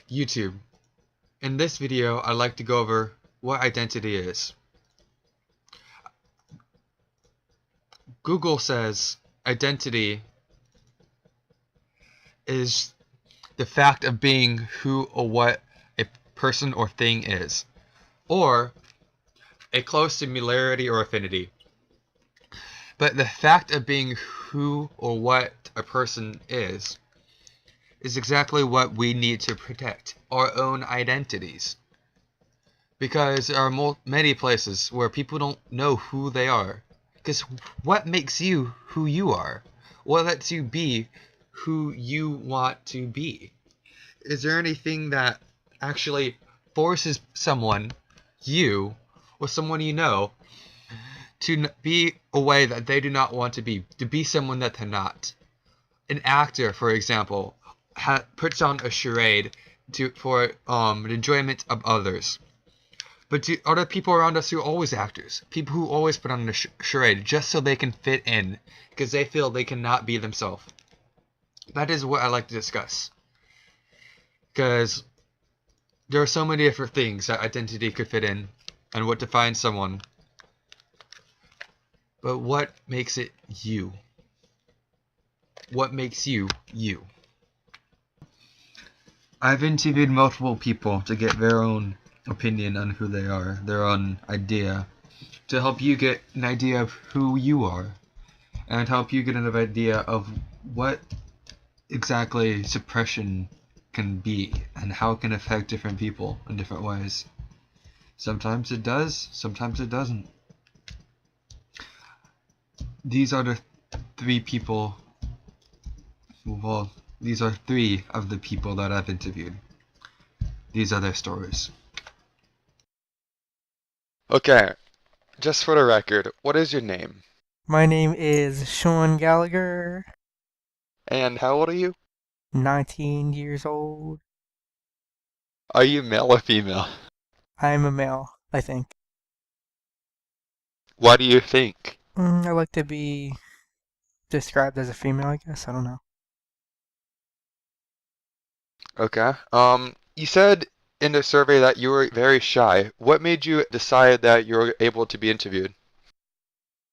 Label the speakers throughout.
Speaker 1: YouTube. In this video, I'd like to go over what identity is. Google says identity is the fact of being who or what a person or thing is, or a close similarity or affinity. But the fact of being who or what a person is exactly what we need to protect, our own identities. Because there are many places where people don't know who they are. Because what makes you who you are? What lets you be who you want to be? Is there anything that actually forces someone, you, or someone you know, to be a way that they do not want to be someone that they're not? An actor, for example, puts on a charade for the enjoyment of others. But to other people around us who are always actors, people who always put on a charade just so they can fit in, because they feel they cannot be themselves. That is what I like to discuss. Because there are so many different things that identity could fit in, and what defines someone. But what makes it you? What makes you, you? I've interviewed multiple people to get their own opinion on who they are, their own idea, to help you get an idea of who you are, and help you get an idea of what exactly suppression can be, and how it can affect different people in different ways. Sometimes it does, sometimes it doesn't. These are the three people, well, these are three of the people that I've interviewed. These are their stories.
Speaker 2: Okay, just for the record, what is your name?
Speaker 3: My name is Sean Gallagher,
Speaker 2: And how old are you?
Speaker 3: 19 years old.
Speaker 2: Are you male or female?
Speaker 3: I'm a male, I think.
Speaker 2: Why do you think?
Speaker 3: I like to be described as a female, I guess. I don't know.
Speaker 2: Okay. You said in the survey that you were very shy. What made you decide that you were able to be interviewed?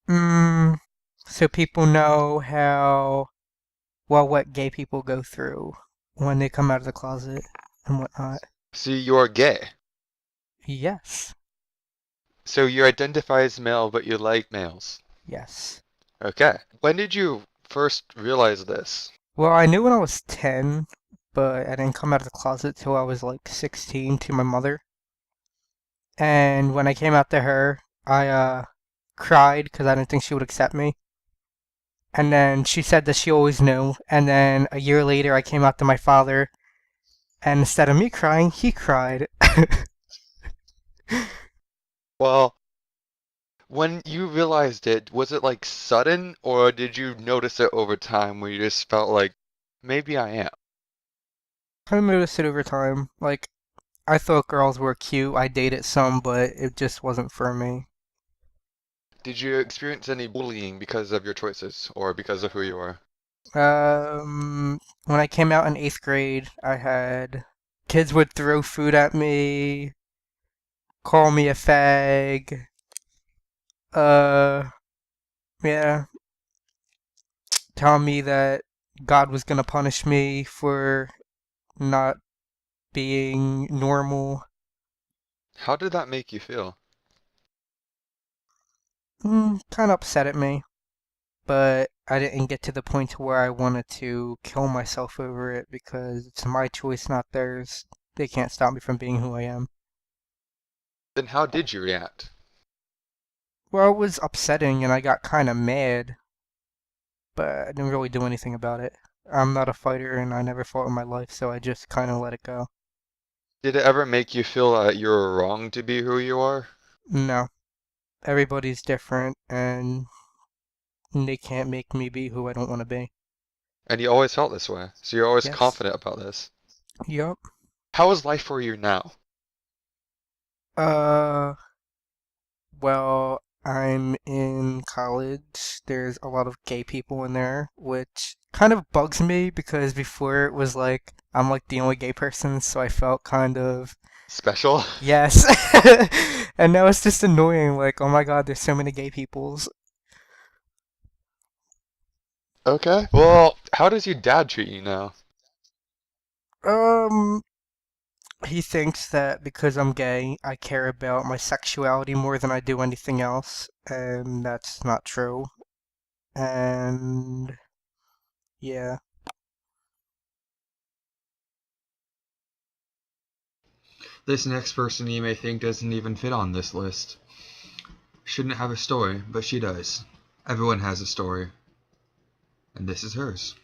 Speaker 3: Mm, so people know what gay people go through when they come out of the closet and whatnot.
Speaker 2: See, you're gay.
Speaker 3: Yes.
Speaker 2: So you identify as male, but you like males.
Speaker 3: Yes.
Speaker 2: Okay. When did you first realize this?
Speaker 3: Well, I knew when I was 10, but I didn't come out of the closet till I was like 16 to my mother. And when I came out to her, I cried because I didn't think she would accept me. And then she said that she always knew. And then a year later, I came out to my father, and instead of me crying, he cried.
Speaker 2: Well, when you realized it, was it like sudden, or did you notice it over time where you just felt like, maybe I am?
Speaker 3: I noticed it over time. Like, I thought girls were cute. I dated some, but it just wasn't for me.
Speaker 2: Did you experience any bullying because of your choices or because of who you are?
Speaker 3: When I came out in 8th grade, I had kids would throw food at me, call me a fag. Uh, yeah, tell me that God was gonna punish me for not being normal.
Speaker 2: How did that make you feel?
Speaker 3: Kind of upset at me, but I didn't get to the point to where I wanted to kill myself over it because it's my choice, not theirs. They can't stop me from being who I am.
Speaker 2: Then how did you react?
Speaker 3: Well, it was upsetting and I got kind of mad, but I didn't really do anything about it. I'm not a fighter and I never fought in my life, so I just kind of let it go.
Speaker 2: Did it ever make you feel that you were wrong to be who you are?
Speaker 3: No, everybody's different and they can't make me be who I don't want to be.
Speaker 2: And you always felt this way, so you're always
Speaker 3: Yes.
Speaker 2: confident about this.
Speaker 3: Yup.
Speaker 2: How is life for you now?
Speaker 3: Uh, well, I'm in college. There's a lot of gay people in there, which kind of bugs me because before it was like I'm like the only gay person, so I felt kind of
Speaker 2: Special?
Speaker 3: yes. And now it's just annoying, like, oh my god, there's so many gay peoples.
Speaker 2: Okay. Well, how does your dad treat you now?
Speaker 3: Um, he thinks that because I'm gay, I care about my sexuality more than I do anything else, and that's not true. And yeah.
Speaker 1: This next person you may think doesn't even fit on this list. Shouldn't have a story, but she does. Everyone has a story. And this is hers.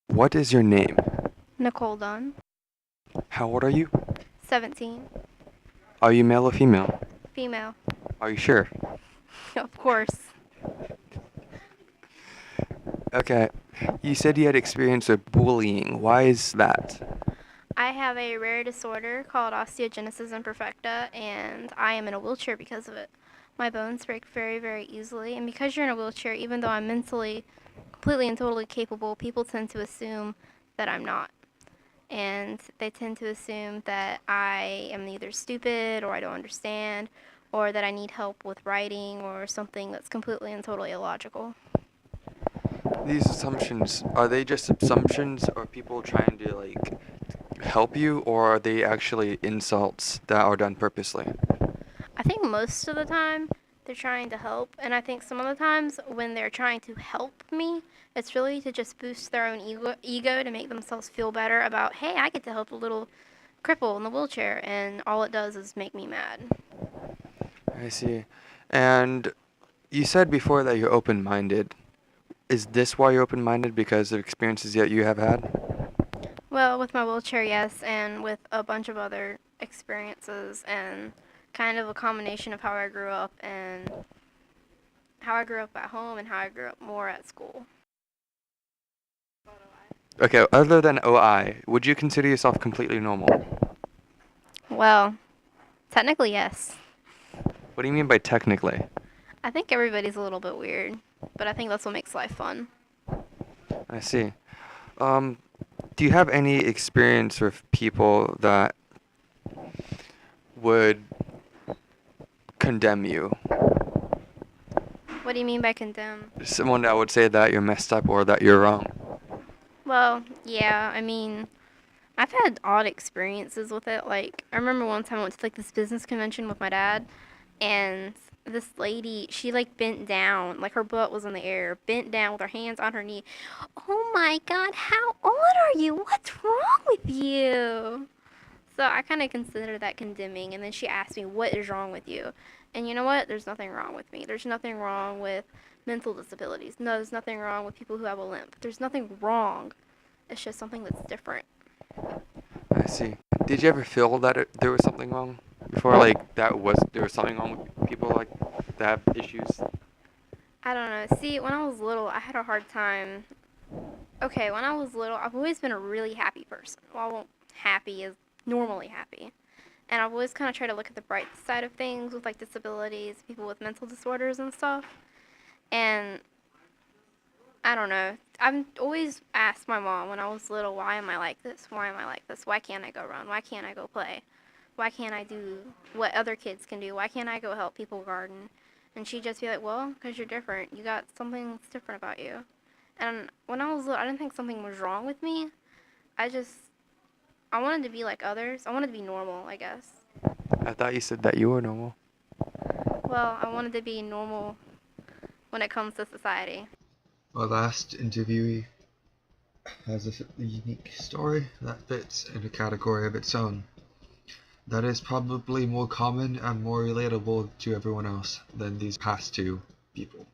Speaker 4: What is your name?
Speaker 5: Nicole Dunn,
Speaker 4: How old are you?
Speaker 5: 17,
Speaker 4: Are you male or female?
Speaker 5: female.
Speaker 4: Are you sure?
Speaker 5: Of course.
Speaker 4: Okay. You said you had experience with bullying. Why is that?
Speaker 5: I have a rare disorder called osteogenesis imperfecta, and I am in a wheelchair because of it. My bones break very, very easily, and because you're in a wheelchair, even though I'm mentally completely and totally capable, people tend to assume that I'm not. And they tend to assume that I am either stupid or I don't understand or that I need help with writing or something that's completely and totally illogical.
Speaker 4: These assumptions, are they just assumptions or people trying to like help you, or are they actually insults that are done purposely?
Speaker 5: I think most of the time they're trying to help, and I think some of the times when they're trying to help me, it's really to just boost their own ego to make themselves feel better about, hey, I get to help a little cripple in the wheelchair, and all it does is make me mad.
Speaker 4: I see. And you said before that you're open-minded. Is this why you're open-minded, because of experiences that you have had?
Speaker 5: Well, with my wheelchair, yes, and with a bunch of other experiences, and kind of a combination of how I grew up and how I grew up at home and how I grew up more at school.
Speaker 4: Okay, other than OI, would you consider yourself completely normal?
Speaker 5: Well, technically, yes.
Speaker 4: What do you mean by technically?
Speaker 5: I think everybody's a little bit weird, but I think that's what makes life fun.
Speaker 4: I see. Um, do you have any experience with people that would condemn you?
Speaker 5: What do you mean by condemn?
Speaker 4: Someone that would say that you're messed up or that you're wrong.
Speaker 5: Well, yeah, I mean, I've had odd experiences with it. Like, I remember one time I went to like this business convention with my dad, and this lady, she like bent down, like her butt was in the air, bent down with her hands on her knee. Oh my God, how old are you? What's wrong with you? So I kind of consider that condemning. And then she asked me, what is wrong with you? And you know what? There's nothing wrong with me. There's nothing wrong with mental disabilities. No, there's nothing wrong with people who have a limp. There's nothing wrong. It's just something that's different.
Speaker 4: I see. Did you ever feel that there was something wrong before, like there was something wrong with people like that have issues?
Speaker 5: I don't know. See, when I was little, I had a hard time. Okay, when I was little, I've always been a really happy person. Well, happy is normally happy. And I've always kind of tried to look at the bright side of things with like disabilities, people with mental disorders and stuff. And I don't know. I've always asked my mom when I was little, why am I like this? Why am I like this? Why can't I go run? Why can't I go play? Why can't I do what other kids can do? Why can't I go help people garden? And she'd just be like, well, because you're different. You got something that's different about you. And when I was little, I didn't think something was wrong with me. I just, I wanted to be like others. I wanted to be normal, I guess.
Speaker 4: I thought you said that you were normal.
Speaker 5: Well, I wanted to be normal when it comes to society.
Speaker 1: Our last interviewee has a unique story that fits in a category of its own. That is probably more common and more relatable to everyone else than these past two people.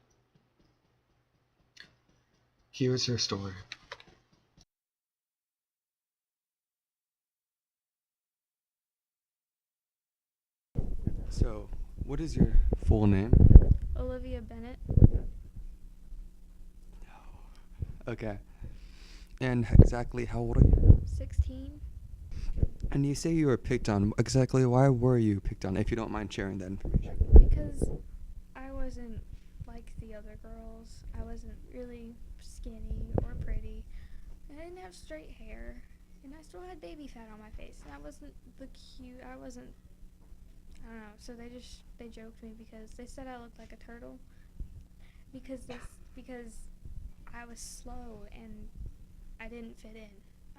Speaker 1: Here's her story.
Speaker 4: So, what is your full name?
Speaker 5: Olivia Bennett,
Speaker 4: Okay. And exactly how old are you?
Speaker 5: 16.
Speaker 4: And you say you were picked on. Exactly why were you picked on, if you don't mind sharing that information?
Speaker 6: Because I wasn't like the the other girls. I wasn't really skinny or pretty. I didn't have straight hair, and I still had baby fat on my face. And I wasn't the cute. I wasn't. I don't know. So they joked me because they said I looked like a turtle because I was slow and I didn't fit in.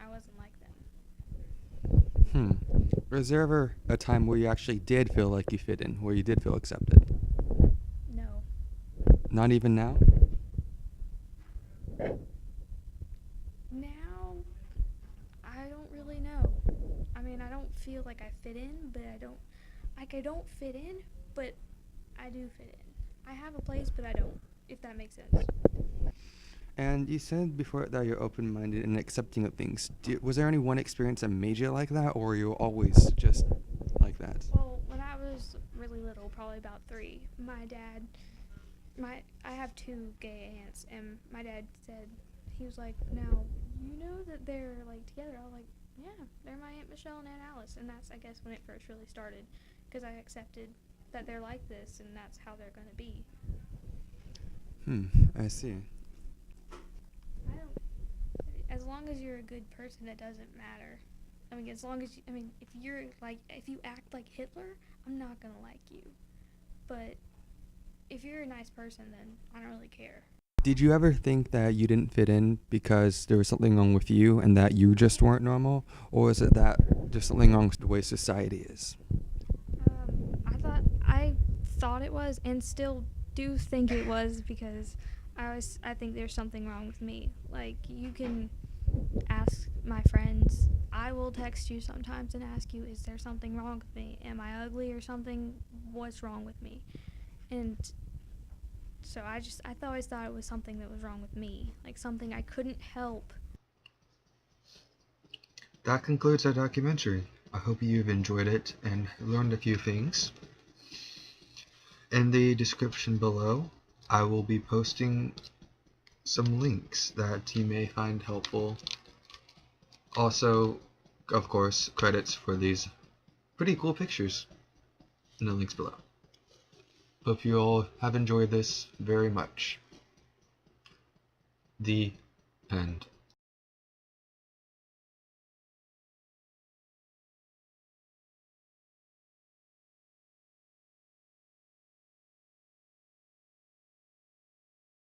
Speaker 6: I wasn't like them.
Speaker 4: Was there ever a time where you actually did feel like you fit in, where you did feel accepted?
Speaker 6: No.
Speaker 4: Not even now?
Speaker 6: Now, I don't really know. I mean, I don't feel like I fit in, but I don't fit in, but I do fit in. I have a place, but I don't, if that makes sense.
Speaker 4: And you said before that you're open-minded and accepting of things. Was there any one experience that made you like that, or were you always just like that?
Speaker 6: Well, when I was really little, probably about 3, I have 2 gay aunts, and my dad said, he was like, now, you know that they're, like, together? I was like, yeah, they're my Aunt Michelle and Aunt Alice, and that's, I guess, when it first really started, because I accepted that they're like this, and that's how they're going to be.
Speaker 4: I see.
Speaker 6: As long as you're a good person, it doesn't matter. I mean, as long as if you act like Hitler, I'm not gonna like you. But if you're a nice person, then I don't really care.
Speaker 4: Did you ever think that you didn't fit in because there was something wrong with you and that you just weren't normal? Or is it that there's something wrong with the way society is?
Speaker 6: I thought it was, and still do think it was, because I think there's something wrong with me. Like, you can ask my friends. I will text you sometimes and ask you, is there something wrong with me? Am I ugly or something? What's wrong with me? And so I always thought it was something that was wrong with me, like something I couldn't help.
Speaker 1: That concludes our documentary. I hope you've enjoyed it and learned a few things. In the description below, I will be posting some links that you may find helpful. Also, of course, credits for these pretty cool pictures in the links below. Hope you all have enjoyed this very much. The end.